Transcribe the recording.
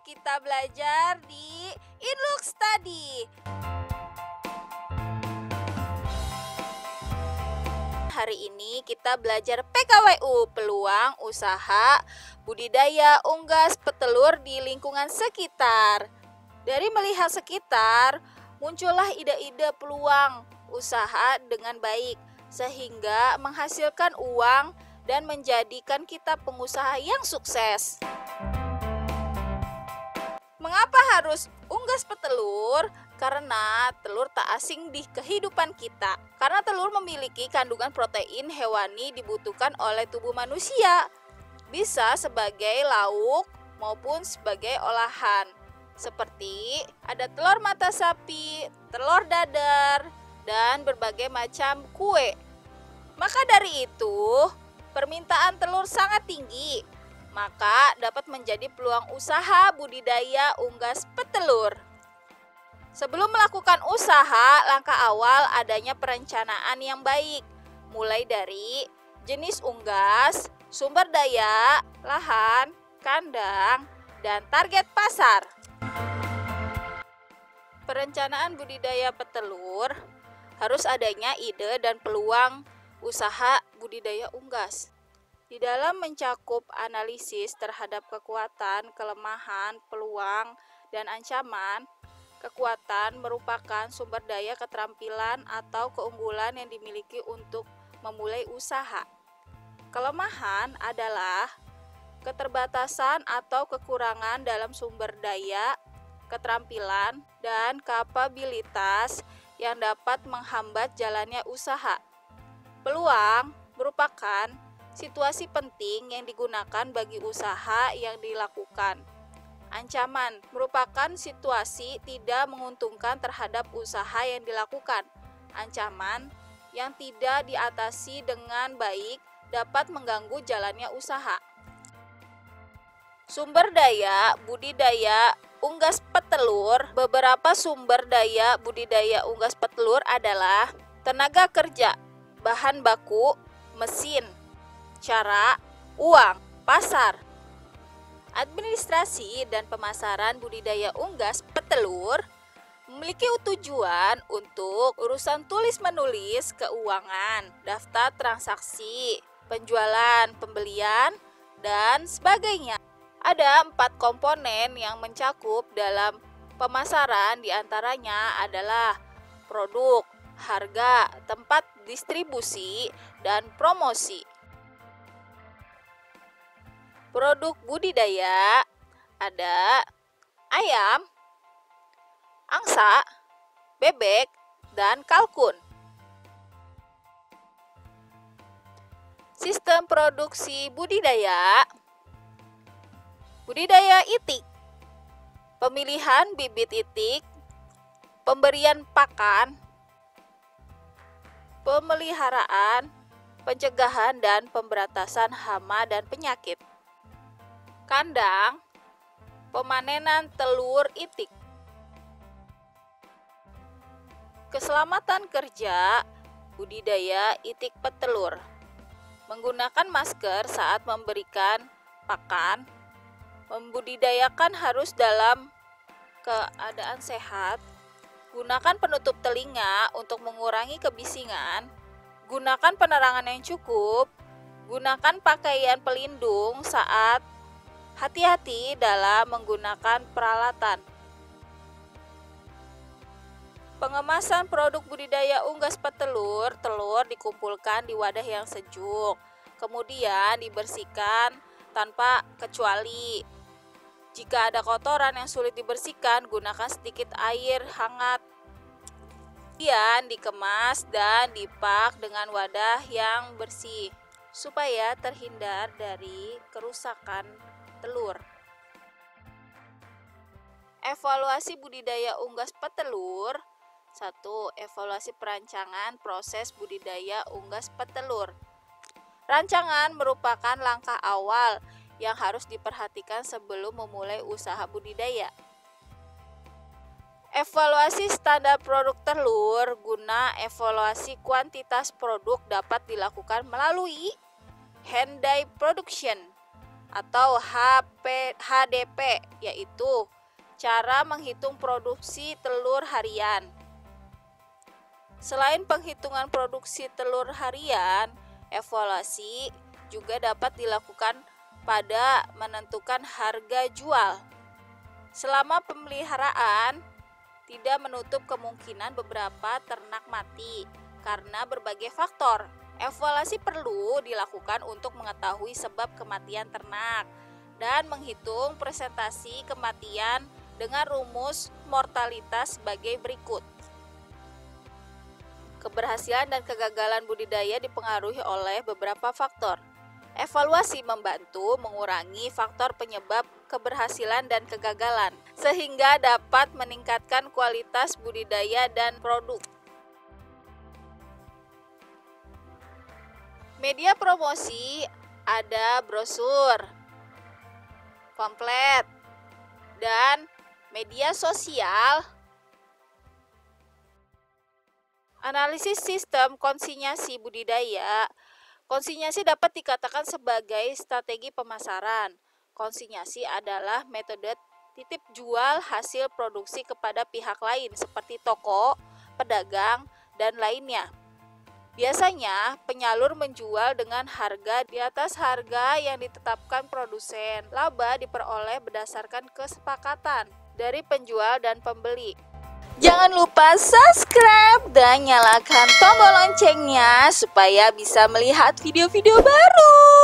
kita belajar di Inlook Study. Hari ini kita belajar PKWU, peluang usaha budidaya unggas petelur di lingkungan sekitar. Dari melihat sekitar, muncullah ide-ide peluang usaha dengan baik, sehingga menghasilkan uang dan menjadikan kita pengusaha yang sukses. Mengapa harus unggas petelur? Karena telur tak asing di kehidupan kita. Karena telur memiliki kandungan protein hewani dibutuhkan oleh tubuh manusia. Bisa sebagai lauk maupun sebagai olahan. Seperti ada telur mata sapi, telur dadar, dan berbagai macam kue. Maka dari itu, permintaan telur sangat tinggi. Maka dapat menjadi peluang usaha budidaya unggas petelur. Sebelum melakukan usaha, langkah awal adanya perencanaan yang baik, mulai dari jenis unggas, sumber daya, lahan, kandang, dan target pasar. Perencanaan budidaya petelur harus adanya ide dan peluang usaha budidaya unggas. Di dalam mencakup analisis terhadap kekuatan, kelemahan, peluang, dan ancaman. Kekuatan merupakan sumber daya keterampilan atau keunggulan yang dimiliki untuk memulai usaha. Kelemahan adalah keterbatasan atau kekurangan dalam sumber daya, keterampilan, dan kapabilitas yang dapat menghambat jalannya usaha. Peluang merupakan situasi penting yang digunakan bagi usaha yang dilakukan. Ancaman merupakan situasi tidak menguntungkan terhadap usaha yang dilakukan. Ancaman yang tidak diatasi dengan baik dapat mengganggu jalannya usaha. Sumber daya budidaya unggas petelur. Beberapa sumber daya budidaya unggas petelur adalah tenaga kerja, bahan baku, mesin, cara, uang, pasar. Administrasi dan pemasaran budidaya unggas petelur memiliki tujuan untuk urusan tulis-menulis keuangan, daftar transaksi, penjualan, pembelian, dan sebagainya. Ada 4 komponen yang mencakup dalam pemasaran, diantaranya adalah produk, harga, tempat distribusi, dan promosi. Produk budidaya ada ayam, angsa, bebek, dan kalkun. Sistem produksi budidaya itik, pemilihan bibit itik, pemberian pakan, pemeliharaan, pencegahan dan pemberantasan hama dan penyakit. Kandang, pemanenan telur itik. Keselamatan kerja budidaya itik petelur. Menggunakan masker saat memberikan pakan. Membudidayakan harus dalam keadaan sehat. Gunakan penutup telinga untuk mengurangi kebisingan. Gunakan penerangan yang cukup. Gunakan pakaian pelindung saat hati-hati dalam menggunakan peralatan. Pengemasan produk budidaya unggas petelur, telur dikumpulkan di wadah yang sejuk, kemudian dibersihkan tanpa kecuali. Jika ada kotoran yang sulit dibersihkan, gunakan sedikit air hangat. Kemudian dikemas dan dipak dengan wadah yang bersih, supaya terhindar dari kerusakan telur. Evaluasi budidaya unggas petelur. 1. Evaluasi perancangan proses budidaya unggas petelur. Rancangan merupakan langkah awal yang harus diperhatikan sebelum memulai usaha budidaya. Evaluasi standar produk telur. Guna evaluasi kuantitas produk dapat dilakukan melalui hand-die production atau HDP, yaitu cara menghitung produksi telur harian. Selain penghitungan produksi telur harian, evaluasi juga dapat dilakukan pada menentukan harga jual. Selama pemeliharaan, tidak menutup kemungkinan beberapa ternak mati karena berbagai faktor. Evaluasi perlu dilakukan untuk mengetahui sebab kematian ternak dan menghitung presentasi kematian dengan rumus mortalitas sebagai berikut. Keberhasilan dan kegagalan budidaya dipengaruhi oleh beberapa faktor. Evaluasi membantu mengurangi faktor penyebab keberhasilan dan kegagalan, sehingga dapat meningkatkan kualitas budidaya dan produk. Media promosi ada brosur, pamflet, dan media sosial. Analisis sistem konsinyasi budidaya. Konsinyasi dapat dikatakan sebagai strategi pemasaran. Konsinyasi adalah metode titip jual hasil produksi kepada pihak lain seperti toko, pedagang, dan lainnya. Biasanya, penyalur menjual dengan harga di atas harga yang ditetapkan produsen. Laba diperoleh berdasarkan kesepakatan dari penjual dan pembeli. Jangan lupa subscribe dan nyalakan tombol loncengnya supaya bisa melihat video-video baru.